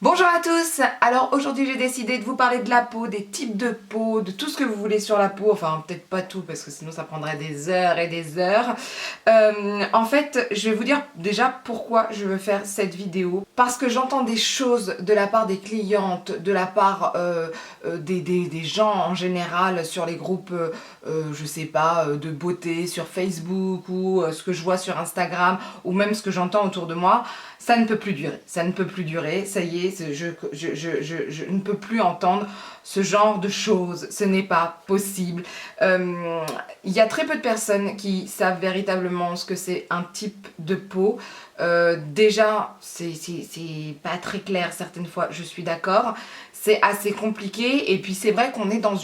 Bonjour à tous. Alors aujourd'hui j'ai décidé de vous parler de la peau, des types de peau, de tout ce que vous voulez sur la peau, enfin peut-être pas tout parce que sinon ça prendrait des heures et des heures. En fait je vais vous dire déjà pourquoi je veux faire cette vidéo, parce que j'entends des choses de la part des clientes, de la part des gens en général sur les groupes, je sais pas, de beauté sur Facebook ou ce que je vois sur Instagram ou même ce que j'entends autour de moi. Ça ne peut plus durer, ça ne peut plus durer, ça y est, je ne peux plus entendre ce genre de choses, ce n'est pas possible. Il y a très peu de personnes qui savent véritablement ce que c'est un type de peau. Déjà, c'est pas très clair certaines fois, je suis d'accord, c'est assez compliqué et puis c'est vrai qu'on est dans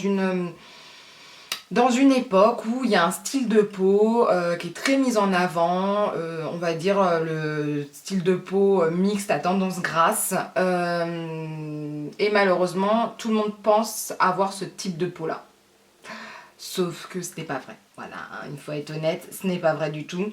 une époque où il y a un style de peau qui est très mis en avant, on va dire le style de peau mixte à tendance grasse, et malheureusement tout le monde pense avoir ce type de peau là, sauf que ce n'est pas vrai, voilà, hein, il faut être honnête, ce n'est pas vrai du tout.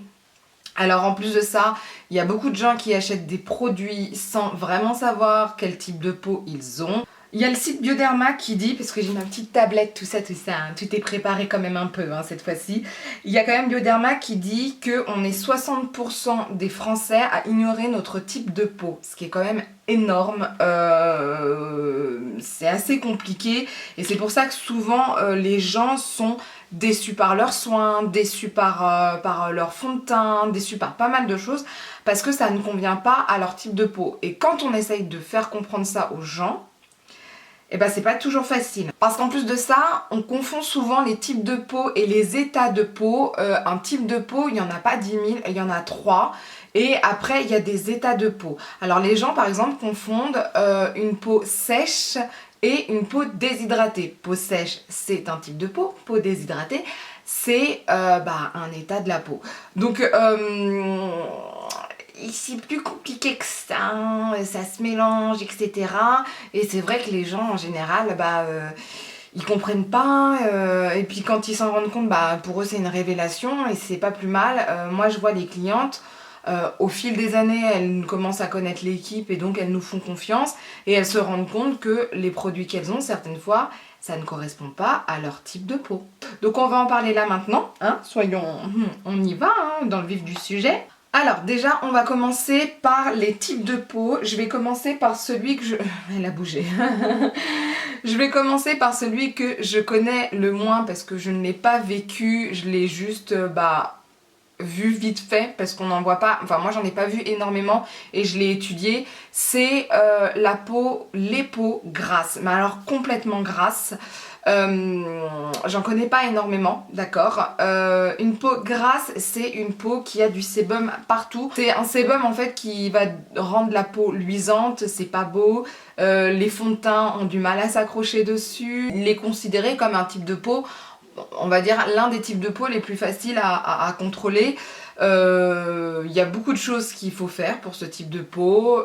Alors en plus de ça, il y a beaucoup de gens qui achètent des produits sans vraiment savoir quel type de peau ils ont. Il y a le site Bioderma qui dit, parce que j'ai ma petite tablette, tout ça, hein, tout est préparé quand même un peu hein, cette fois-ci. Il y a quand même Bioderma qui dit qu'on est 60% des Français à ignorer notre type de peau, ce qui est quand même énorme. C'est assez compliqué et c'est pour ça que souvent les gens sont déçus par leurs soins, déçus par leur fond de teint, déçus par pas mal de choses parce que ça ne convient pas à leur type de peau. Et quand on essaye de faire comprendre ça aux gens, et ben c'est pas toujours facile. Parce qu'en plus de ça, on confond souvent les types de peau et les états de peau. Un type de peau, il n'y en a pas 10 000, il y en a 3. Et après, il y a des états de peau. Alors les gens, par exemple, confondent une peau sèche et une peau déshydratée. Peau sèche, c'est un type de peau. Peau déshydratée, c'est un état de la peau. Donc, c'est plus compliqué que ça se mélange, etc. Et c'est vrai que les gens, en général, ils comprennent pas. Et puis quand ils s'en rendent compte, pour eux, c'est une révélation et c'est pas plus mal. Moi, je vois les clientes. Au fil des années, elles commencent à connaître l'équipe et donc elles nous font confiance et elles se rendent compte que les produits qu'elles ont, certaines fois, ça ne correspond pas à leur type de peau. Donc on va en parler là maintenant, hein, on y va hein, dans le vif du sujet. Alors déjà, on va commencer par les types de peau. Je vais commencer par celui que je... Elle a bougé. Je vais commencer par celui que je connais le moins parce que je ne l'ai pas vécu, je l'ai juste vu vite fait parce qu'on n'en voit pas, enfin moi j'en ai pas vu énormément et je l'ai étudié. C'est les peaux grasses, mais alors complètement grasses. J'en connais pas énormément, d'accord. Une peau grasse, c'est une peau qui a du sébum partout. C'est un sébum en fait qui va rendre la peau luisante, c'est pas beau. Les fonds de teint ont du mal à s'accrocher dessus. Il est considéré comme un type de peau, on va dire l'un des types de peau les plus faciles à contrôler. Il y a beaucoup de choses qu'il faut faire pour ce type de peau.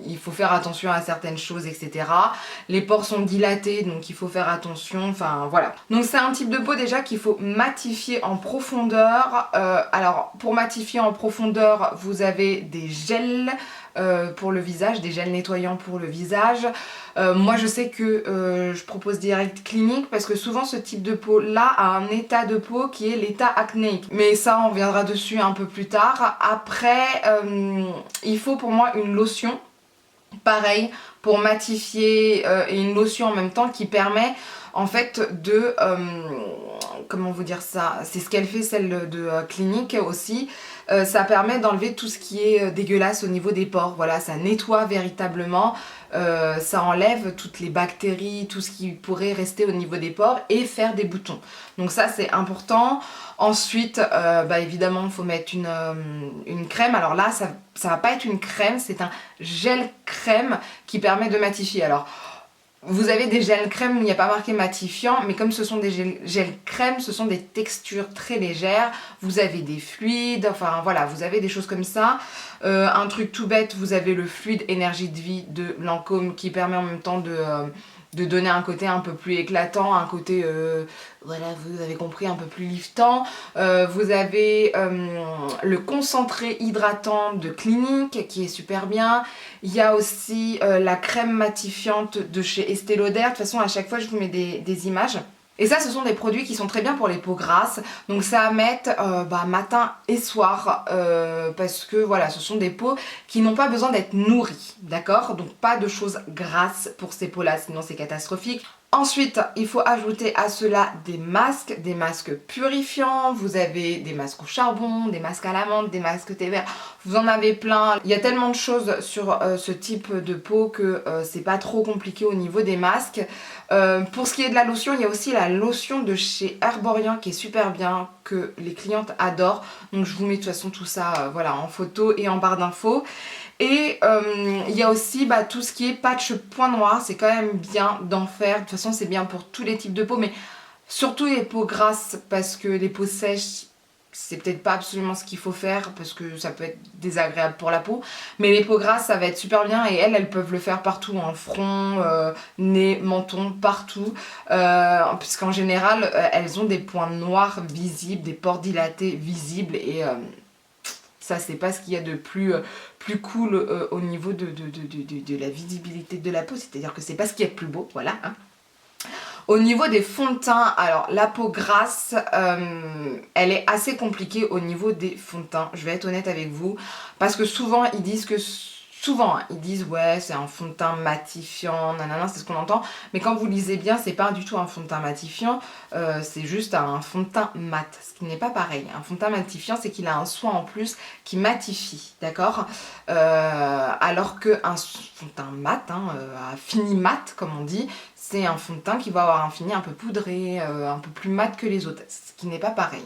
Il faut faire attention à certaines choses, etc. Les pores sont dilatés, donc il faut faire attention. Enfin voilà. Donc c'est un type de peau déjà qu'il faut matifier en profondeur. Alors pour matifier en profondeur, vous avez des gels pour le visage, des gels nettoyants pour le visage. Moi je sais que je propose direct clinique parce que souvent ce type de peau là a un état de peau qui est l'état acnéique, mais ça on reviendra dessus un peu plus tard. Après il faut pour moi une lotion pareil pour matifier et une lotion en même temps qui permet en fait de comment vous dire ça, c'est ce qu'elle fait celle de clinique aussi. Ça permet d'enlever tout ce qui est dégueulasse au niveau des pores, voilà, ça nettoie véritablement, ça enlève toutes les bactéries, tout ce qui pourrait rester au niveau des pores et faire des boutons. Donc ça c'est important. Ensuite, évidemment il faut mettre une crème. Alors là ça va pas être une crème, c'est un gel crème qui permet de matifier. Alors vous avez des gels crème, il n'y a pas marqué matifiant, mais comme ce sont des gels crème, ce sont des textures très légères. Vous avez des fluides, enfin voilà, vous avez des choses comme ça. Un truc tout bête, vous avez le fluide énergie de vie de Lancôme qui permet en même temps de donner un côté un peu plus éclatant, un côté, voilà, vous avez compris, un peu plus liftant. Vous avez le concentré hydratant de Clinique qui est super bien. Il y a aussi la crème matifiante de chez Estée Lauder. De toute façon, à chaque fois, je vous mets des images. Et ça, ce sont des produits qui sont très bien pour les peaux grasses. Donc ça à mettre matin et soir parce que voilà, ce sont des peaux qui n'ont pas besoin d'être nourries, d'accord? Donc pas de choses grasses pour ces peaux-là, sinon c'est catastrophique. Ensuite, il faut ajouter à cela des masques purifiants. Vous avez des masques au charbon, des masques à l'amande, des masques thé vert. Vous en avez plein. Il y a tellement de choses sur ce type de peau que c'est pas trop compliqué au niveau des masques. Pour ce qui est de la lotion, il y a aussi la lotion de chez Herborian qui est super bien, que les clientes adorent. Donc je vous mets de toute façon tout ça voilà, en photo et en barre d'infos. Et il y a aussi tout ce qui est patch point noir, c'est quand même bien d'en faire. De toute façon c'est bien pour tous les types de peau, mais surtout les peaux grasses, parce que les peaux sèches, c'est peut-être pas absolument ce qu'il faut faire, parce que ça peut être désagréable pour la peau. Mais les peaux grasses, ça va être super bien, et elles peuvent le faire partout, en front, nez, menton, partout. Puisqu'en général, elles ont des points noirs visibles, des pores dilatés visibles, et... ça, c'est pas ce qu'il y a de plus cool au niveau de la visibilité de la peau. C'est-à-dire que c'est pas ce qu'il y a de plus beau, voilà. Hein. Au niveau des fonds de teint, alors la peau grasse, elle est assez compliquée au niveau des fonds de teint. Je vais être honnête avec vous. Parce que souvent, ils disent que... ils disent ouais c'est un fond de teint matifiant, nanana, c'est ce qu'on entend, mais quand vous lisez bien, c'est pas du tout un fond de teint matifiant, c'est juste un fond de teint mat, ce qui n'est pas pareil. Un fond de teint matifiant, c'est qu'il a un soin en plus qui matifie, d'accord, alors qu'un fond de teint mat, à fini mat comme on dit, c'est un fond de teint qui va avoir un fini un peu poudré, un peu plus mat que les autres, ce qui n'est pas pareil.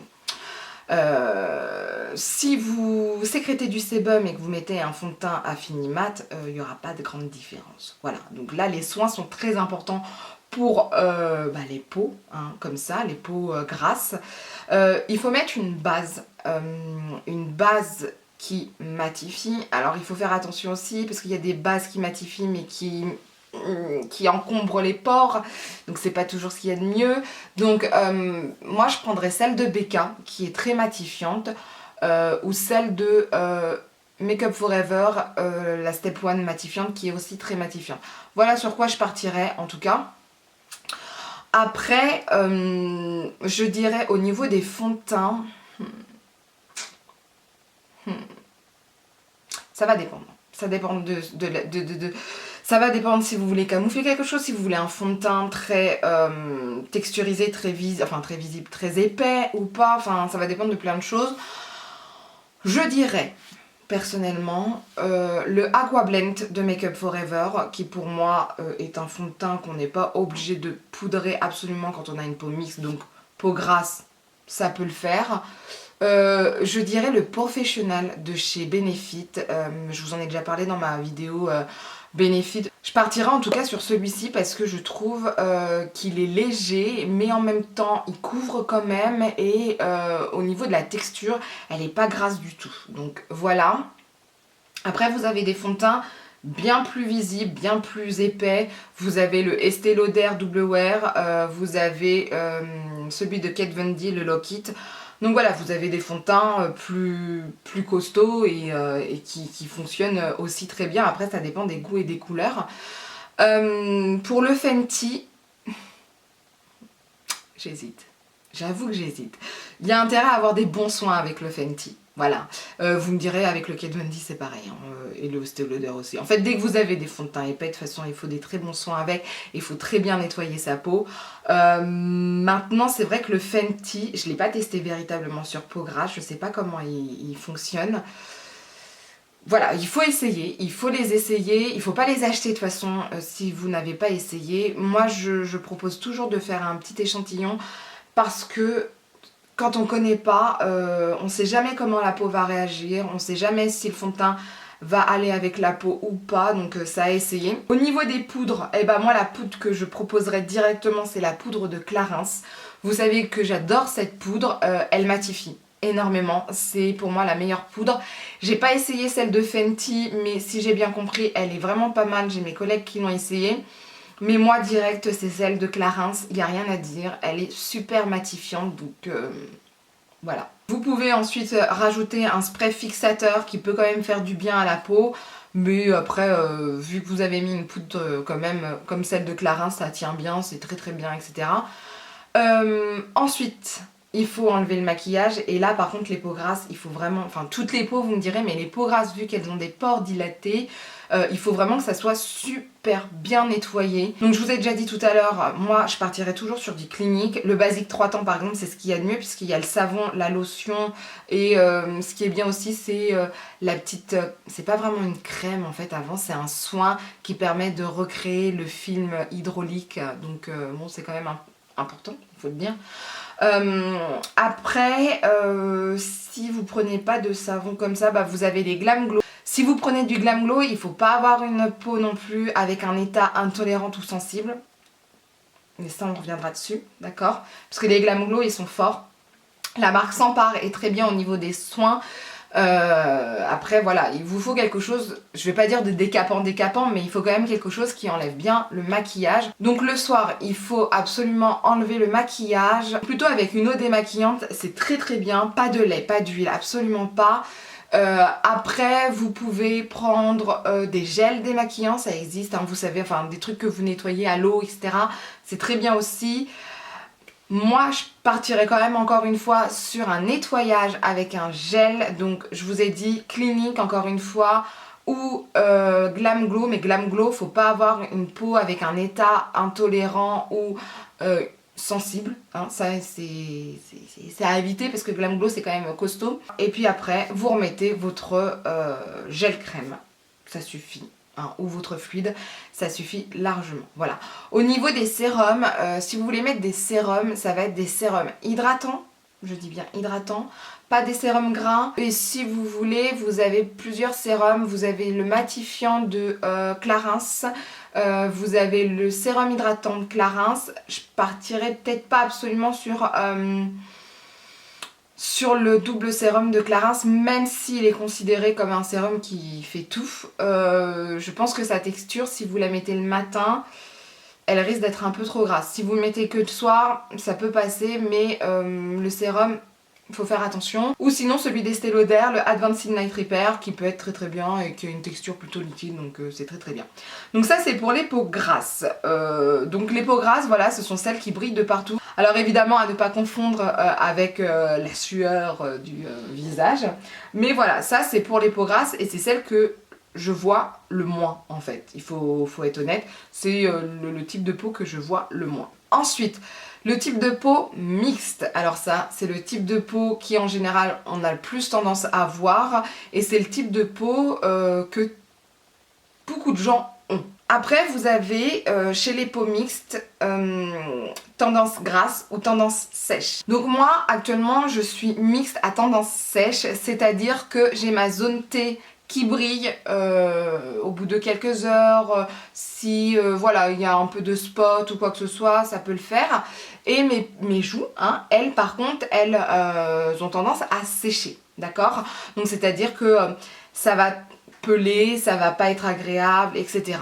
Si vous sécrétez du sébum et que vous mettez un fond de teint à fini mat, il n'y aura pas de grande différence. Voilà, donc là les soins sont très importants pour les peaux, hein, comme ça, les peaux grasses. Il faut mettre une base qui matifie. Alors il faut faire attention aussi parce qu'il y a des bases qui matifient mais qui encombre les pores, donc c'est pas toujours ce qu'il y a de mieux. Donc moi je prendrais celle de Becca qui est très matifiante, ou celle de Make Up For Ever, la Step 1 matifiante qui est aussi très matifiante. Voilà sur quoi je partirais en tout cas. Après je dirais au niveau des fonds de teint, ça va dépendre. Ça dépend ça va dépendre si vous voulez camoufler quelque chose, si vous voulez un fond de teint très texturisé, très visible, très épais ou pas. Enfin, ça va dépendre de plein de choses. Je dirais, personnellement, le Aqua Blend de Make Up For Ever, qui pour moi est un fond de teint qu'on n'est pas obligé de poudrer absolument quand on a une peau mixte. Donc, peau grasse, ça peut le faire. Je dirais le Professional de chez Benefit, je vous en ai déjà parlé dans ma vidéo Benefit. Je partirai en tout cas sur celui-ci parce que je trouve qu'il est léger mais en même temps il couvre quand même, et au niveau de la texture elle n'est pas grasse du tout. Donc voilà. Après vous avez des fonds de teint bien plus visibles, bien plus épais. Vous avez le Estée Lauder Double Wear, vous avez celui de Kate Von D, le Lock It. Donc voilà, vous avez des fonds de teint plus costauds et qui fonctionnent aussi très bien. Après, ça dépend des goûts et des couleurs. Pour le Fenty, j'hésite. J'avoue que j'hésite. Il y a intérêt à avoir des bons soins avec le Fenty. Voilà. Vous me direz, avec le Kate Von D, c'est pareil. Hein, et le Estée Lauder aussi. En fait, dès que vous avez des fonds de teint épais, de toute façon, il faut des très bons soins avec. Il faut très bien nettoyer sa peau. Maintenant, c'est vrai que le Fenty, je ne l'ai pas testé véritablement sur peau grasse. Je ne sais pas comment il fonctionne. Voilà, il faut essayer. Il faut les essayer. Il ne faut pas les acheter de toute façon si vous n'avez pas essayé. Moi, je propose toujours de faire un petit échantillon parce que quand on ne connaît pas, on ne sait jamais comment la peau va réagir, on ne sait jamais si le fond de teint va aller avec la peau ou pas, donc ça à essayer. Au niveau des poudres, moi la poudre que je proposerais directement, c'est la poudre de Clarins. Vous savez que j'adore cette poudre, elle matifie énormément, c'est pour moi la meilleure poudre. J'ai pas essayé celle de Fenty, mais si j'ai bien compris, elle est vraiment pas mal, j'ai mes collègues qui l'ont essayé. Mais moi direct c'est celle de Clarins, il n'y a rien à dire, elle est super matifiante donc voilà. Vous pouvez ensuite rajouter un spray fixateur qui peut quand même faire du bien à la peau. Mais après, vu que vous avez mis une poudre quand même comme celle de Clarins, ça tient bien, c'est très très bien, etc. Ensuite, il faut enlever le maquillage. Et là, par contre, les peaux grasses, il faut vraiment... Enfin, toutes les peaux, vous me direz, mais les peaux grasses, vu qu'elles ont des pores dilatés, il faut vraiment que ça soit super bien nettoyé. Donc je vous ai déjà dit tout à l'heure, moi je partirai toujours sur du Clinique. Le Basique 3 temps par exemple, c'est ce qu'il y a de mieux puisqu'il y a le savon, la lotion et ce qui est bien aussi c'est la petite... c'est pas vraiment une crème en fait avant, c'est un soin qui permet de recréer le film hydraulique. Donc bon, c'est quand même important, il faut le dire. Après, si vous prenez pas de savon comme ça, bah, vous avez les Glam Glow. Si vous prenez du Glam Glow, il faut pas avoir une peau non plus avec un état intolérant ou sensible. Mais ça, on reviendra dessus, d'accord? Parce que les Glam Glow, ils sont forts. La marque S'Empare est très bien au niveau des soins. Après, voilà, il vous faut quelque chose, je vais pas dire de décapant, mais il faut quand même quelque chose qui enlève bien le maquillage. Donc le soir, il faut absolument enlever le maquillage. Plutôt avec une eau démaquillante, c'est très très bien. Pas de lait, pas d'huile, absolument pas. Après vous pouvez prendre des gels démaquillants, ça existe, hein, vous savez, enfin des trucs que vous nettoyez à l'eau, etc. C'est très bien aussi. Moi je partirais quand même encore une fois sur un nettoyage avec un gel. Donc je vous ai dit Clinique encore une fois ou Glam Glow. Mais Glam Glow, faut pas avoir une peau avec un état intolérant ou sensible, hein, ça c'est à éviter parce que Glam Glow c'est quand même costaud. Et puis après vous remettez votre gel crème, ça suffit, hein, ou votre fluide, ça suffit largement. Voilà. Au niveau des sérums, si vous voulez mettre des sérums, ça va être des sérums hydratants, je dis bien hydratants, pas des sérums gras. Et si vous voulez, vous avez plusieurs sérums, vous avez le matifiant de Clarins, vous avez le sérum hydratant de Clarins. Je partirai peut-être pas absolument sur le double sérum de Clarins, même s'il est considéré comme un sérum qui fait tout. Je pense que sa texture, si vous la mettez le matin, elle risque d'être un peu trop grasse. Si vous le mettez que le soir, ça peut passer, mais le sérum, il faut faire attention. Ou sinon celui d'Estée Lauder, le Advanced Night Repair, qui peut être très très bien et qui a une texture plutôt liquide, donc c'est très très bien. Donc ça c'est pour les peaux grasses. Donc les peaux grasses, voilà, ce sont celles qui brillent de partout. Alors évidemment à ne pas confondre avec la sueur du visage. Mais voilà, ça c'est pour les peaux grasses et c'est celles que je vois le moins en fait. Il faut être honnête, c'est le type de peau que je vois le moins. Ensuite, le type de peau mixte. Alors ça, c'est le type de peau qui en général on a le plus tendance à voir et c'est le type de peau que beaucoup de gens ont. Après vous avez chez les peaux mixtes tendance grasse ou tendance sèche. Donc moi actuellement je suis mixte à tendance sèche, c'est-à-dire que j'ai ma zone T qui brille au bout de quelques heures, si voilà il y a un peu de spot ou quoi que ce soit, ça peut le faire. Et mes joues, hein, elles par contre, elles ont tendance à sécher, d'accord? Donc c'est à dire que ça va peler, ça va pas être agréable, etc.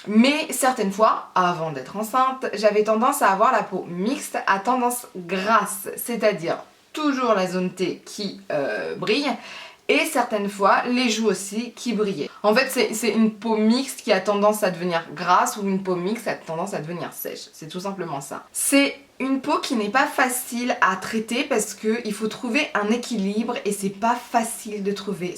Mais certaines fois, avant d'être enceinte, j'avais tendance à avoir la peau mixte à tendance grasse, c'est-à-dire toujours la zone T qui brille, et certaines fois les joues aussi qui brillaient. En fait c'est une peau mixte qui a tendance à devenir grasse ou une peau mixte a tendance à devenir sèche, c'est tout simplement ça. C'est une peau qui n'est pas facile à traiter parce qu'il faut trouver un équilibre et c'est pas facile de trouver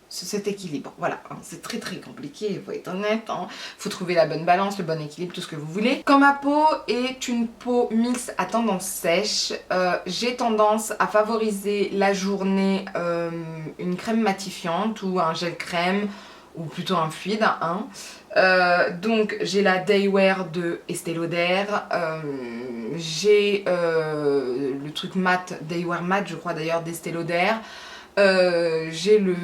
cet équilibre, voilà, hein, c'est très très compliqué, il faut être honnête, hein. Faut trouver la bonne balance, le bon équilibre, tout ce que vous voulez. Quand ma peau est une peau mixte à tendance sèche, j'ai tendance à favoriser la journée une crème matifiante ou un gel crème ou plutôt un fluide, hein. Donc j'ai la Daywear de Estée Lauder, j'ai le truc mat, Daywear mat je crois d'ailleurs d'Estée Lauder. J'ai le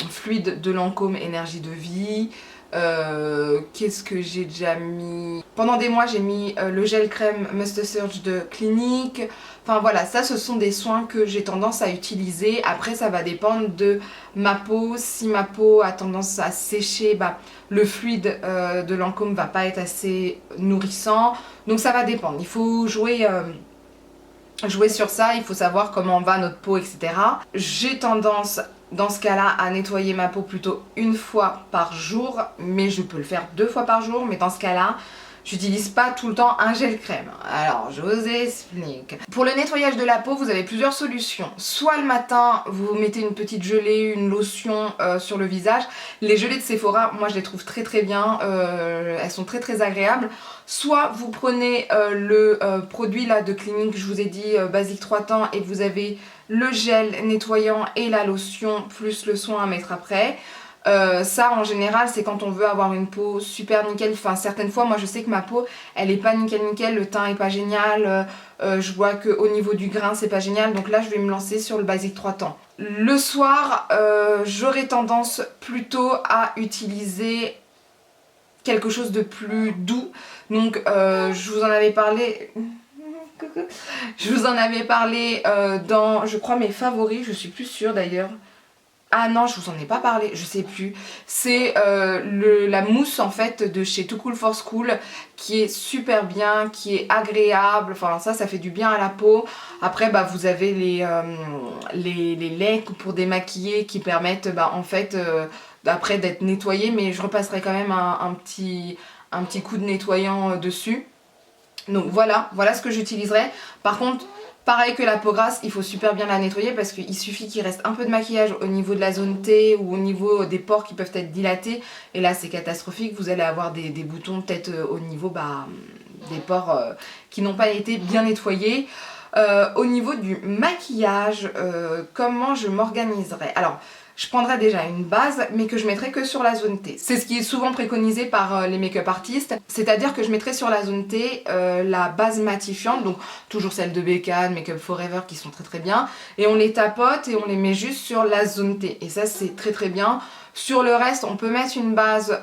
fluide de Lancôme Énergie de Vie. Qu'est-ce que j'ai déjà mis? Pendant des mois j'ai mis le gel crème Must Surge de Clinique. Enfin voilà, ça ce sont des soins que j'ai tendance à utiliser. Après ça va dépendre de ma peau. Si ma peau a tendance à sécher, bah, le fluide de Lancôme va pas être assez nourrissant. Donc ça va dépendre. Il faut jouer sur ça, il faut savoir comment va notre peau, etc. J'ai tendance dans ce cas-là à nettoyer ma peau plutôt une fois par jour, mais je peux le faire 2 fois par jour, mais dans ce cas-là, j'utilise pas tout le temps un gel crème. Alors, je vous explique. Pour le nettoyage de la peau, vous avez plusieurs solutions. Soit le matin, vous mettez une petite gelée, une lotion sur le visage. Les gelées de Sephora, moi je les trouve très très bien. Elles sont très très agréables. Soit vous prenez le produit là de Clinique, je vous ai dit basique 3 temps, et vous avez le gel nettoyant et la lotion plus le soin à mettre après. Ça en général c'est quand on veut avoir une peau super nickel. Enfin certaines fois moi je sais que ma peau elle est pas nickel, le teint est pas génial, je vois qu'au niveau du grain c'est pas génial, donc là je vais me lancer sur le basique 3 temps. Le soir j'aurais tendance plutôt à utiliser quelque chose de plus doux, donc je vous en avais parlé. Je vous en avais parlé dans, je crois, mes favoris, je suis plus sûre d'ailleurs. Ah non, je vous en ai pas parlé, je sais plus. C'est la mousse en fait de chez Too Cool for School qui est super bien, qui est agréable. Enfin ça fait du bien à la peau. Après bah vous avez les laits pour démaquiller qui permettent bah en fait après d'être nettoyé, mais je repasserai quand même un petit coup de nettoyant dessus. Donc voilà ce que j'utiliserai. Par contre, pareil que la peau grasse, il faut super bien la nettoyer parce qu'il suffit qu'il reste un peu de maquillage au niveau de la zone T ou au niveau des pores qui peuvent être dilatés. Et là c'est catastrophique, vous allez avoir des boutons peut-être au niveau des pores qui n'ont pas été bien nettoyés. Au niveau du maquillage, comment je m'organiserai? Alors, je prendrai déjà une base mais que je mettrai que sur la zone T. C'est ce qui est souvent préconisé par les make-up artistes, c'est-à-dire que je mettrai sur la zone T la base matifiante, donc toujours celle de Becca, Make Up Forever qui sont très très bien, et on les tapote et on les met juste sur la zone T, et ça c'est très très bien. Sur le reste, on peut mettre une base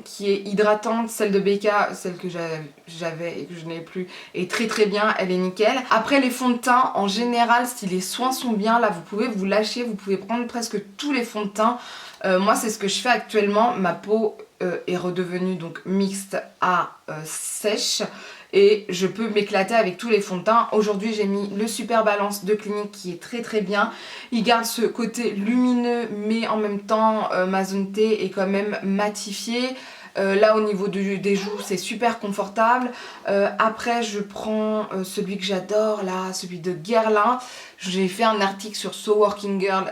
qui est hydratante, celle de Becca, celle que j'avais et que je n'ai plus, est très très bien, elle est nickel. Après les fonds de teint, en général, si les soins sont bien, là vous pouvez vous lâcher, vous pouvez prendre presque tous les fonds de teint. Moi c'est ce que je fais actuellement, ma peau est redevenue donc mixte à sèche. Et je peux m'éclater avec tous les fonds de teint. Aujourd'hui j'ai mis le Super Balance de Clinique qui est très très bien. Il garde ce côté lumineux mais en même temps ma zone T est quand même matifiée. Là au niveau des joues c'est super confortable. Après je prends celui que j'adore là, celui de Guerlain. J'ai fait un article sur So Working Girl,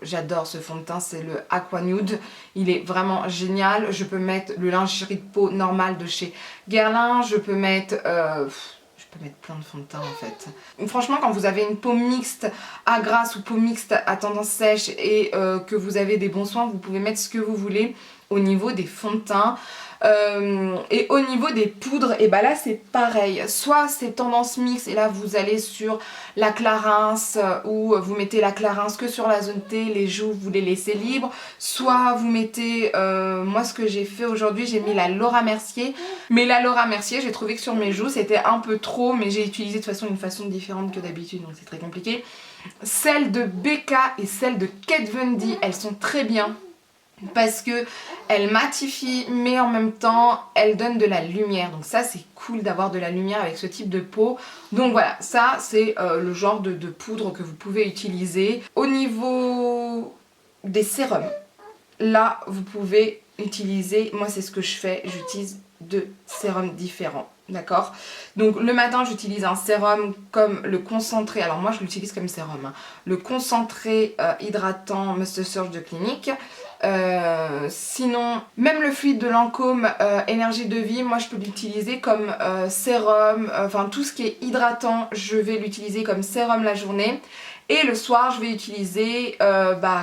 j'adore ce fond de teint, c'est le Aqua Nude. Il est vraiment génial. Je peux mettre le lingerie de peau normal de chez Guerlain, je peux mettre plein de fond de teint en fait. Franchement quand vous avez une peau mixte à grasse ou peau mixte à tendance sèche et que vous avez des bons soins, vous pouvez mettre ce que vous voulez au niveau des fonds de teint. Et au niveau des poudres, et bah là c'est pareil, soit c'est tendance mixte et là vous allez sur la Clarins ou vous mettez la Clarins que sur la zone T, les joues vous les laissez libres, soit vous mettez, moi ce que j'ai fait aujourd'hui j'ai mis la Laura Mercier, mais la Laura Mercier j'ai trouvé que sur mes joues c'était un peu trop, mais j'ai utilisé de toute façon une façon différente que d'habitude donc c'est très compliqué. Celles de Becca et celles de Kat Von D, elles sont très bien parce que elle matifie mais en même temps elle donne de la lumière, donc ça c'est cool d'avoir de la lumière avec ce type de peau. Donc voilà, ça c'est le genre de poudre que vous pouvez utiliser. Au niveau des sérums, là vous pouvez utiliser, moi c'est ce que je fais, j'utilise 2 sérums différents. D'accord? Donc le matin j'utilise un sérum comme le concentré, alors moi je l'utilise comme sérum, hein. Le concentré hydratant Must Surge de Clinique. Sinon, même le fluide de Lancôme Énergie de Vie, moi je peux l'utiliser comme sérum, enfin tout ce qui est hydratant, je vais l'utiliser comme sérum la journée. Et le soir, je vais utiliser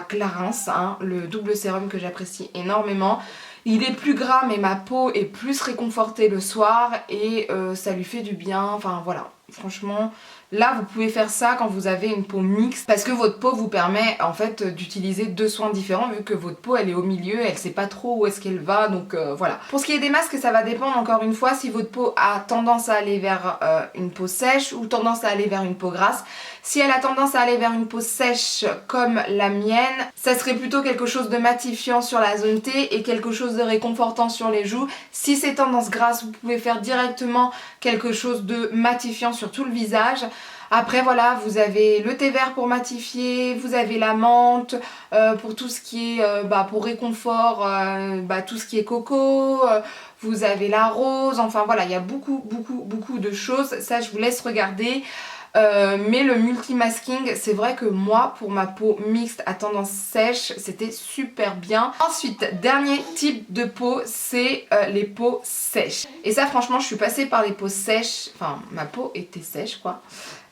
Clarins, hein, le double sérum que j'apprécie énormément. Il est plus gras mais ma peau est plus réconfortée le soir et ça lui fait du bien, enfin voilà. franchement, là vous pouvez faire ça quand vous avez une peau mixte parce que votre peau vous permet en fait d'utiliser deux soins différents vu que votre peau elle est au milieu, elle sait pas trop où est-ce qu'elle va, donc voilà. Pour ce qui est des masques, ça va dépendre encore une fois si votre peau a tendance à aller vers une peau sèche ou tendance à aller vers une peau grasse. Si elle a tendance à aller vers une peau sèche comme la mienne, ça serait plutôt quelque chose de matifiant sur la zone T et quelque chose de réconfortant sur les joues. Si c'est tendance grasse, vous pouvez faire directement quelque chose de matifiant sur tout le visage. Après voilà, vous avez le thé vert pour matifier, vous avez la menthe pour tout ce qui est pour réconfort, tout ce qui est coco, vous avez la rose, enfin voilà, il y a beaucoup de choses, ça je vous laisse regarder. Mais le multi-masking, c'est vrai que moi, pour ma peau mixte à tendance sèche, c'était super bien. Ensuite, dernier type de peau, c'est les peaux sèches. Et ça, franchement, je suis passée par les peaux sèches. Enfin, ma peau était sèche, quoi.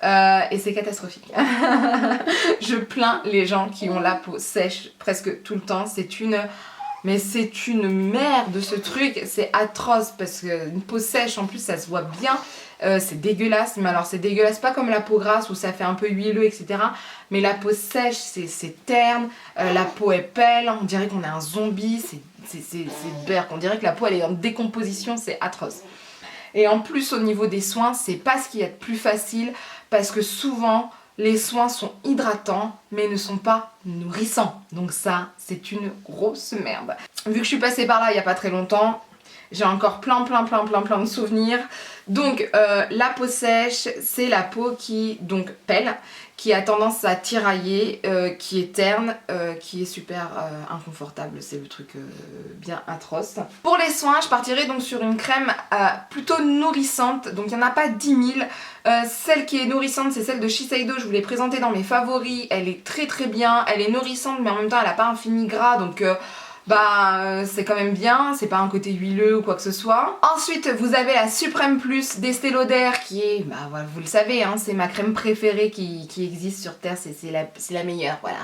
Et c'est catastrophique. Je plains les gens qui ont la peau sèche presque tout le temps. Mais c'est une merde ce truc, c'est atroce parce qu'une peau sèche en plus ça se voit bien, c'est dégueulasse, mais alors c'est dégueulasse pas comme la peau grasse où ça fait un peu huileux etc. Mais la peau sèche c'est terne, la peau est pâle, on dirait qu'on est un zombie, c'est berk, on dirait que la peau elle est en décomposition, c'est atroce. Et en plus au niveau des soins, c'est pas ce qu'il y a de plus facile parce que souvent les soins sont hydratants mais ne sont pas nourrissants. Donc ça, c'est une grosse merde. Vu que je suis passée par là il n'y a pas très longtemps, j'ai encore plein de souvenirs. Donc la peau sèche, c'est la peau qui donc pèle, qui a tendance à tirailler, qui est terne, qui est super inconfortable, c'est le truc bien atroce. Pour les soins, je partirai donc sur une crème plutôt nourrissante, donc il n'y en a pas 10 000. Celle qui est nourrissante, c'est celle de Shiseido, je vous l'ai présentée dans mes favoris, elle est très bien, elle est nourrissante mais en même temps elle n'a pas un fini gras, donc c'est quand même bien, c'est pas un côté huileux ou quoi que ce soit. Ensuite vous avez la Supreme Plus d'Estée Lauder qui est, voilà, vous le savez, hein, c'est ma crème préférée qui existe sur terre, c'est la meilleure, voilà.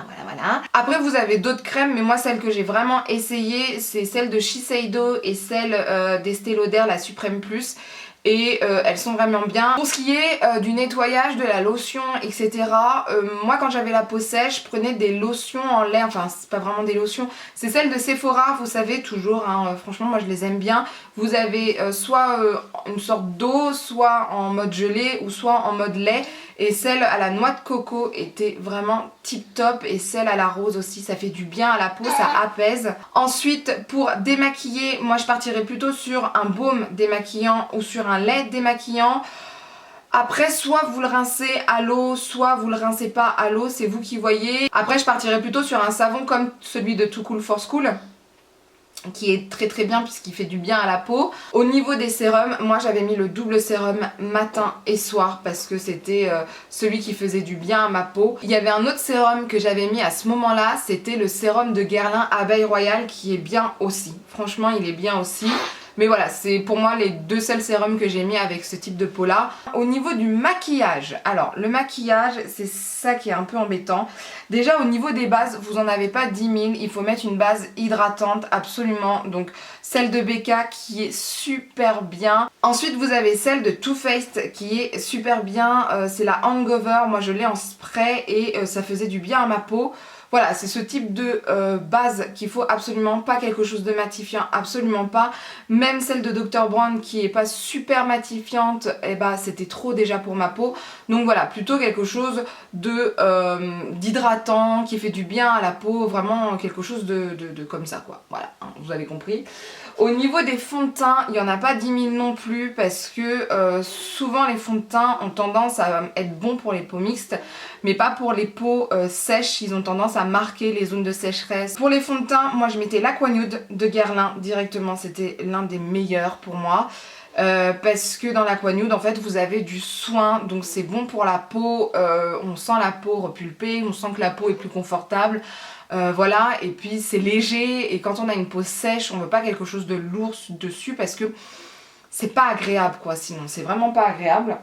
Après vous avez d'autres crèmes, mais moi celle que j'ai vraiment essayée c'est celle de Shiseido et celle d'Estée Lauder, la Supreme Plus. Et elles sont vraiment bien. Pour ce qui est du nettoyage, de la lotion, etc. Moi quand j'avais la peau sèche, je prenais des lotions en lait, enfin c'est pas vraiment des lotions, c'est celles de Sephora, vous savez toujours, hein, franchement moi je les aime bien. Vous avez soit une sorte d'eau, soit en mode gelé ou soit en mode lait. Et celle à la noix de coco était vraiment tip top. Et celle à la rose aussi, ça fait du bien à la peau, ça apaise. Ensuite, pour démaquiller, moi je partirais plutôt sur un baume démaquillant ou sur un lait démaquillant. Après, soit vous le rincez à l'eau, soit vous le rincez pas à l'eau, c'est vous qui voyez. Après, je partirais plutôt sur un savon comme celui de Too Cool for School, qui est très bien puisqu'il fait du bien à la peau. Au niveau des sérums, moi j'avais mis le double sérum matin et soir parce que c'était celui qui faisait du bien à ma peau. Il y avait un autre sérum que j'avais mis à ce moment-là, c'était le sérum de Guerlain Abeille Royale qui est bien aussi. Franchement, il est bien aussi. Mais voilà, c'est pour moi les deux seuls sérums que j'ai mis avec ce type de peau là. Au niveau du maquillage, alors le maquillage c'est ça qui est un peu embêtant. Déjà au niveau des bases, vous en avez pas 10 000, il faut mettre une base hydratante absolument. Donc celle de Becca qui est super bien. Ensuite vous avez celle de Too Faced qui est super bien, c'est la Hangover, moi je l'ai en spray et ça faisait du bien à ma peau. Voilà, c'est ce type de base qu'il faut absolument pas, quelque chose de matifiant, absolument pas. Même celle de Dr. Brown qui est pas super matifiante, et c'était trop déjà pour ma peau. Donc voilà, plutôt quelque chose de d'hydratant, qui fait du bien à la peau, vraiment quelque chose de comme ça quoi. Voilà, hein, vous avez compris. Au niveau des fonds de teint, il n'y en a pas 10 000 non plus parce que souvent les fonds de teint ont tendance à être bons pour les peaux mixtes mais pas pour les peaux sèches, ils ont tendance à marquer les zones de sécheresse. Pour les fonds de teint, moi je mettais l'Aqua Nude de Guerlain directement, c'était l'un des meilleurs pour moi. Parce que dans l'Aqua Nude en fait vous avez du soin, donc c'est bon pour la peau, on sent la peau repulpée, on sent que la peau est plus confortable. Voilà, et puis c'est léger et quand on a une peau sèche on veut pas quelque chose de lourd dessus parce que c'est pas agréable quoi, sinon c'est vraiment pas agréable.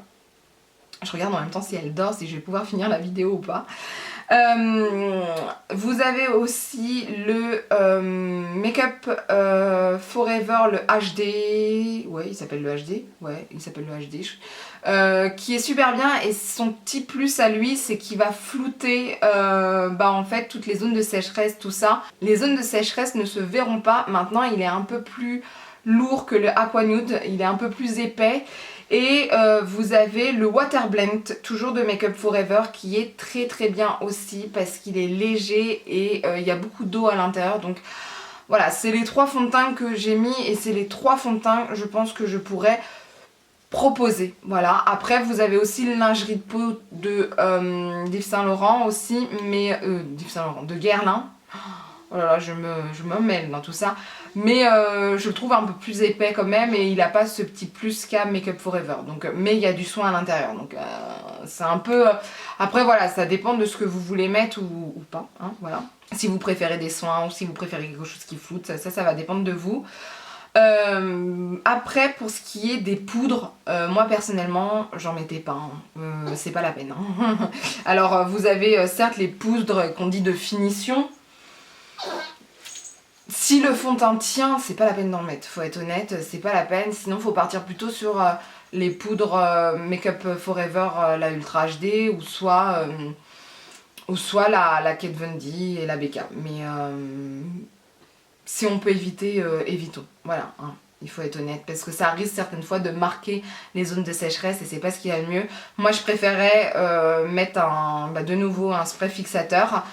Je regarde en même temps si elle dort, si je vais pouvoir finir la vidéo ou pas. Vous avez aussi le Make-up Forever, le HD. Ouais, il s'appelle le HD. Ouais, il s'appelle le HD. Qui est super bien, et son petit plus à lui, c'est qu'il va flouter en fait toutes les zones de sécheresse, tout ça. Les zones de sécheresse ne se verront pas. Maintenant, il est un peu plus lourd que le Aqua Nude, il est un peu plus épais. Et vous avez le Water Blend, toujours de Make Up Forever, qui est très très bien aussi parce qu'il est léger et il y a beaucoup d'eau à l'intérieur. Donc voilà, c'est les 3 fonds de teint que j'ai mis, et c'est les 3 fonds de teint, je pense, que je pourrais proposer. Voilà, après vous avez aussi le lingerie de peau de d'Yves Saint Laurent aussi, mais d'Yves Saint Laurent, de Guerlain. Oh là là, je me mêle dans tout ça. Mais je le trouve un peu plus épais quand même, et il n'a pas ce petit plus qu'a Make Up Forever. Donc, mais il y a du soin à l'intérieur. Donc c'est un peu... Après voilà, ça dépend de ce que vous voulez mettre ou pas. Hein, voilà. Si vous préférez des soins ou si vous préférez quelque chose qui floute, ça va dépendre de vous. Après, pour ce qui est des poudres, moi personnellement j'en mettais pas, hein. C'est pas la peine, hein. Alors vous avez certes les poudres qu'on dit de finition. Si le fond de teint tient, c'est pas la peine d'en mettre, faut être honnête, c'est pas la peine. Sinon faut partir plutôt sur les poudres Make Up Forever, la Ultra HD, ou soit la Kate Von D et la BK. Mais si on peut éviter, évitons. Voilà, hein. Il faut être honnête, parce que ça risque certaines fois de marquer les zones de sécheresse, et c'est pas ce qu'il y a de mieux. Moi je préférais mettre de nouveau un spray fixateur,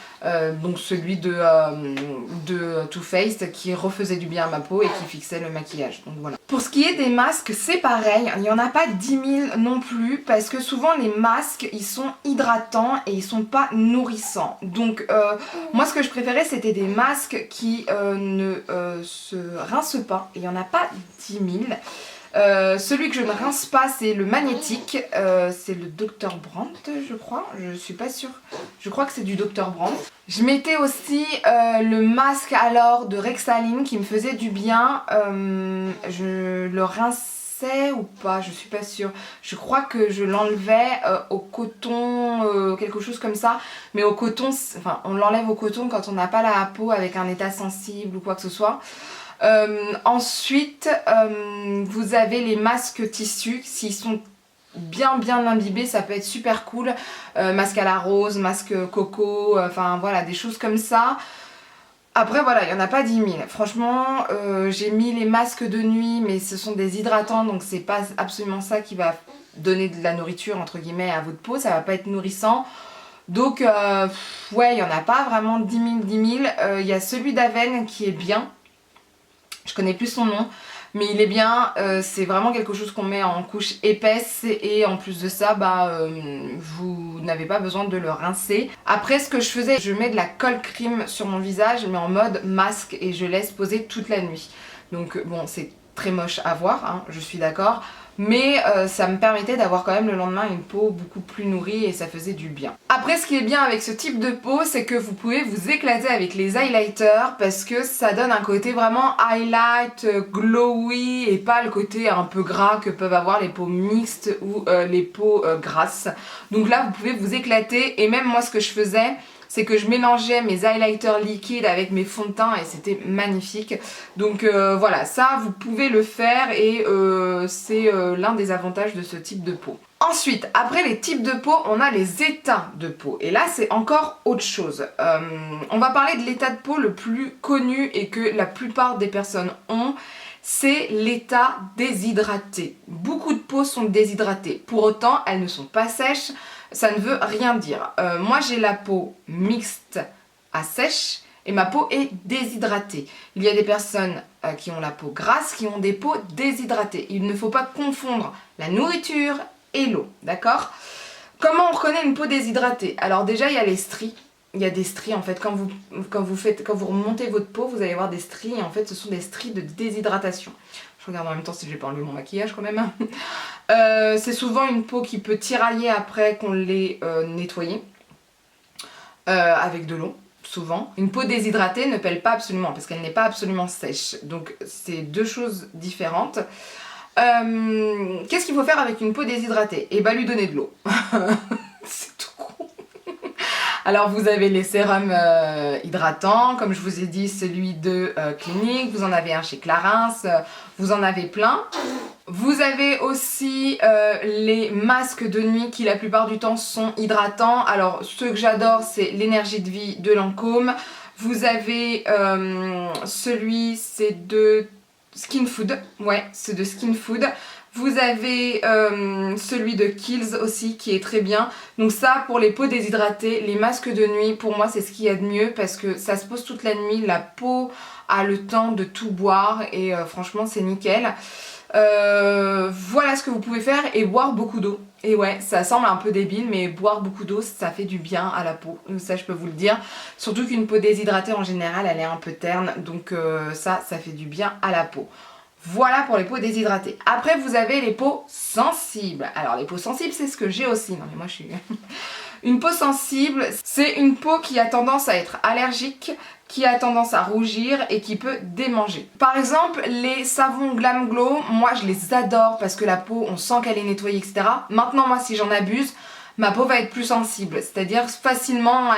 donc celui de Too Faced, qui refaisait du bien à ma peau et qui fixait le maquillage. Donc voilà. Pour ce qui est des masques, c'est pareil, il n'y en a pas 10 000 non plus, parce que souvent les masques ils sont hydratants et ils sont pas nourrissants. Donc moi ce que je préférais, c'était des masques qui ne se rincent pas, et il n'y en a pas 10 000. Celui que je ne rince pas, c'est le magnétique, c'est le Dr Brandt, je crois, je suis pas sûre, je crois que c'est du Dr Brandt. Je mettais aussi le masque alors de Rexaline qui me faisait du bien, je le rinçais ou pas, je suis pas sûre, je crois que je l'enlevais au coton, quelque chose comme ça, mais au coton, enfin on l'enlève au coton quand on n'a pas la peau avec un état sensible ou quoi que ce soit. Ensuite vous avez les masques tissus, s'ils sont bien imbibés, ça peut être super cool. Masque à la rose, masque coco, enfin voilà, des choses comme ça. Après voilà, il n'y en a pas 10 000. Franchement, j'ai mis les masques de nuit, mais ce sont des hydratants, donc c'est pas absolument ça qui va donner de la nourriture entre guillemets à votre peau, ça va pas être nourrissant. Donc ouais, il n'y en a pas vraiment 10 000. Il y a celui d'Aven qui est bien. Je connais plus son nom, mais il est bien, c'est vraiment quelque chose qu'on met en couche épaisse, et en plus de ça, vous n'avez pas besoin de le rincer. Après ce que je faisais, je mets de la colle cream sur mon visage, mais en mode masque, et je laisse poser toute la nuit. Donc bon, c'est très moche à voir, hein, je suis d'accord. Mais ça me permettait d'avoir quand même le lendemain une peau beaucoup plus nourrie, et ça faisait du bien. Après ce qui est bien avec ce type de peau, c'est que vous pouvez vous éclater avec les highlighters, parce que ça donne un côté vraiment highlight, glowy, et pas le côté un peu gras que peuvent avoir les peaux mixtes ou les peaux grasses. Donc là vous pouvez vous éclater, et même moi ce que je faisais, c'est que je mélangeais mes highlighters liquides avec mes fonds de teint, et c'était magnifique. Donc voilà, ça vous pouvez le faire, et c'est l'un des avantages de ce type de peau. Ensuite, après les types de peau, on a les états de peau, et là c'est encore autre chose. On va parler de l'état de peau le plus connu et que la plupart des personnes ont, c'est l'état déshydraté. Beaucoup de peaux sont déshydratées, pour autant elles ne sont pas sèches. Ça ne veut rien dire. Moi j'ai la peau mixte à sèche, et ma peau est déshydratée. Il y a des personnes qui ont la peau grasse, qui ont des peaux déshydratées. Il ne faut pas confondre la nourriture et l'eau, d'accord? Comment on reconnaît une peau déshydratée? Alors déjà il y a les stries. Il y a des stries en fait, quand vous remontez votre peau, vous allez voir des stries, et en fait ce sont des stries de déshydratation. Je regarde en même temps si j'ai pas enlevé mon maquillage quand même. C'est souvent une peau qui peut tirailler après qu'on l'ait nettoyée avec de l'eau, souvent. Une peau déshydratée ne pèle pas absolument, parce qu'elle n'est pas absolument sèche. Donc c'est deux choses différentes. Qu'est-ce qu'il faut faire avec une peau déshydratée? Eh ben lui donner de l'eau. C'est tout con. Alors vous avez les sérums hydratants, comme je vous ai dit, celui de Clinique, vous en avez un chez Clarins, vous en avez plein. Vous avez aussi les masques de nuit qui la plupart du temps sont hydratants. Alors ceux que j'adore, c'est l'énergie de vie de Lancôme. Vous avez celui, c'est de Skin Food, ouais, c'est de Skin Food. Vous avez celui de Kiehl's aussi qui est très bien. Donc ça, pour les peaux déshydratées, les masques de nuit, pour moi c'est ce qu'il y a de mieux parce que ça se pose toute la nuit, la peau a le temps de tout boire et franchement c'est nickel. Voilà ce que vous pouvez faire et boire beaucoup d'eau. Et ouais, ça semble un peu débile, mais boire beaucoup d'eau, ça fait du bien à la peau. Ça, je peux vous le dire. Surtout qu'une peau déshydratée, en général, elle est un peu terne. Donc ça fait du bien à la peau. Voilà pour les peaux déshydratées. Après, vous avez les peaux sensibles. Alors, les peaux sensibles, c'est ce que j'ai aussi. Non, mais moi, je suis... Une peau sensible, c'est une peau qui a tendance à être allergique, qui a tendance à rougir et qui peut démanger. Par exemple, les savons Glam Glow, moi je les adore parce que la peau, on sent qu'elle est nettoyée, etc. Maintenant, moi, si j'en abuse, ma peau va être plus sensible. C'est-à-dire, facilement,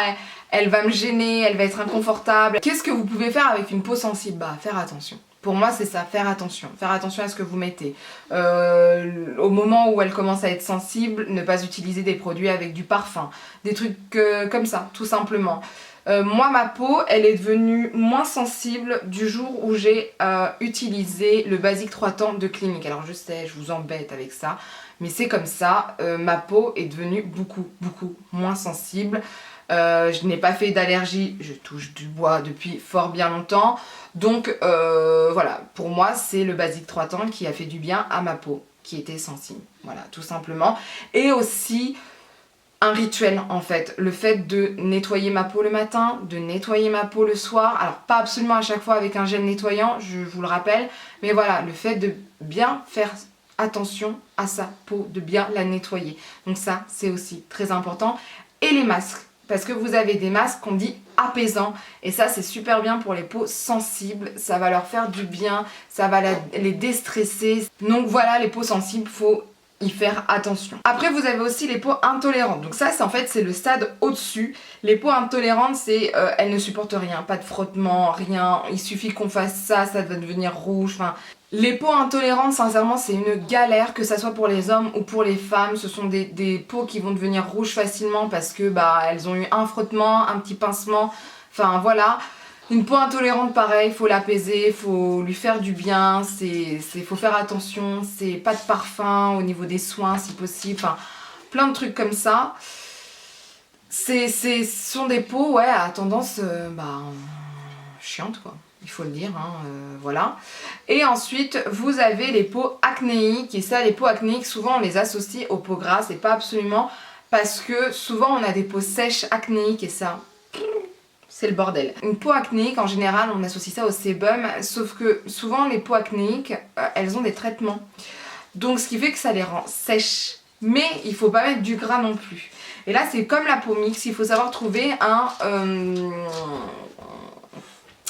elle va me gêner, elle va être inconfortable. Qu'est-ce que vous pouvez faire avec une peau sensible? Bah, faire attention. Pour moi, c'est ça, faire attention. Faire attention à ce que vous mettez. Au moment où elle commence à être sensible, ne pas utiliser des produits avec du parfum. Des trucs comme ça, tout simplement. Moi, ma peau, elle est devenue moins sensible du jour où j'ai utilisé le Basique 3 temps de Clinique. Alors, je sais, je vous embête avec ça, mais c'est comme ça. Ma peau est devenue beaucoup moins sensible. Je n'ai pas fait d'allergie, je touche du bois depuis fort bien longtemps. Donc voilà, pour moi c'est le Basique 3 temps qui a fait du bien à ma peau, qui était sensible. Voilà, tout simplement. Et aussi un rituel en fait, le fait de nettoyer ma peau le matin, de nettoyer ma peau le soir. Alors pas absolument à chaque fois avec un gel nettoyant, je vous le rappelle. Mais voilà, le fait de bien faire attention à sa peau, de bien la nettoyer. Donc ça c'est aussi très important. Et les masques. Parce que vous avez des masques qu'on dit apaisants et ça c'est super bien pour les peaux sensibles, ça va leur faire du bien, ça va les déstresser. Donc voilà, les peaux sensibles, faut y faire attention. Après vous avez aussi les peaux intolérantes, donc ça c'est en fait c'est le stade au-dessus. Les peaux intolérantes c'est elles ne supportent rien, pas de frottement, rien, il suffit qu'on fasse ça, ça va devenir rouge, enfin... Les peaux intolérantes, sincèrement, c'est une galère, que ça soit pour les hommes ou pour les femmes. Ce sont des peaux qui vont devenir rouges facilement parce que bah elles ont eu un frottement, un petit pincement. Enfin voilà. Une peau intolérante, pareil, faut l'apaiser, faut lui faire du bien. Faut faire attention. C'est pas de parfum au niveau des soins si possible. Enfin, plein de trucs comme ça. Ce sont des peaux, ouais, à tendance, chiante quoi. Il faut le dire, hein, voilà. Et ensuite, vous avez les peaux acnéiques. Et ça, les peaux acnéiques, souvent, on les associe aux peaux grasses. Et pas absolument, parce que souvent, on a des peaux sèches acnéiques. Et ça, c'est le bordel. Une peau acnéique, en général, on associe ça au sébum. Sauf que souvent, les peaux acnéiques, elles ont des traitements. Donc, ce qui fait que ça les rend sèches. Mais il ne faut pas mettre du gras non plus. Et là, c'est comme la peau mixte. Il faut savoir trouver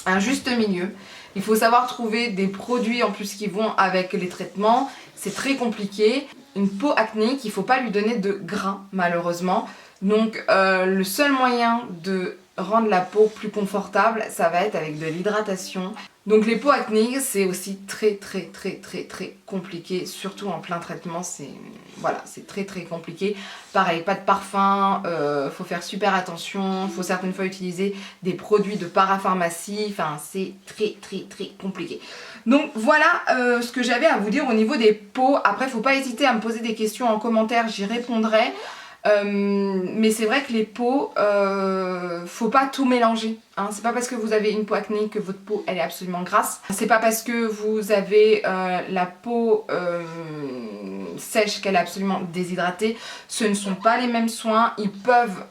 un juste milieu. Il faut savoir trouver des produits en plus qui vont avec les traitements. C'est très compliqué. Une peau acnéique, il ne faut pas lui donner de gras malheureusement. Donc le seul moyen de rendre la peau plus confortable, ça va être avec de l'hydratation. Donc les peaux acnéiques, c'est aussi très compliqué, surtout en plein traitement, c'est très compliqué. Pareil, pas de parfum, faut faire super attention, faut certaines fois utiliser des produits de parapharmacie, enfin c'est très compliqué. Donc voilà ce que j'avais à vous dire au niveau des peaux. Après, faut pas hésiter à me poser des questions en commentaire, j'y répondrai. Mais c'est vrai que les peaux, faut pas tout mélanger, hein. C'est pas parce que vous avez une peau acnéique que votre peau elle est absolument grasse. C'est pas parce que vous avez la peau sèche qu'elle est absolument déshydratée. Ce ne sont pas les mêmes soins, ils peuvent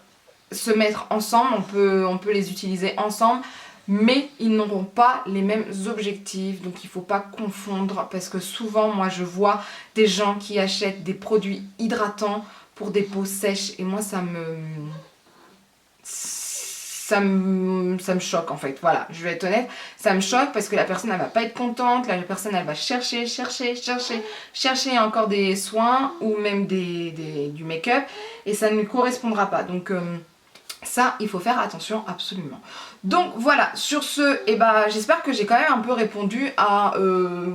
se mettre ensemble, on peut les utiliser ensemble. Mais ils n'auront pas les mêmes objectifs, donc il ne faut pas confondre parce que souvent moi je vois des gens qui achètent des produits hydratants pour des peaux sèches et moi ça me choque en fait, voilà, je vais être honnête, ça me choque parce que la personne elle va pas être contente, la personne elle va chercher encore des soins ou même du make-up et ça ne lui correspondra pas, donc Ça, il faut faire attention absolument. Donc voilà, sur ce, eh ben, j'espère que j'ai quand même un peu répondu à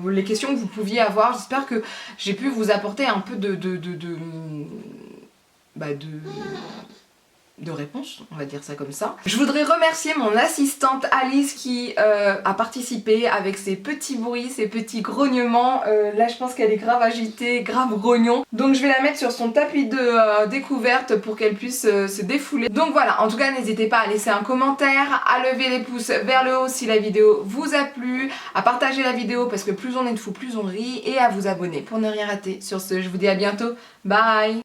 les questions que vous pouviez avoir. J'espère que j'ai pu vous apporter un peu de réponse, on va dire ça comme ça. Je voudrais remercier mon assistante Alice qui a participé avec ses petits bruits, ses petits grognements. Là je pense qu'elle est grave agitée, grave grognon. Donc je vais la mettre sur son tapis de découverte pour qu'elle puisse se défouler. Donc voilà, en tout cas n'hésitez pas à laisser un commentaire, à lever les pouces vers le haut si la vidéo vous a plu, à partager la vidéo parce que plus on est de fous, plus on rit, et à vous abonner pour ne rien rater. Sur ce, je vous dis à bientôt, bye.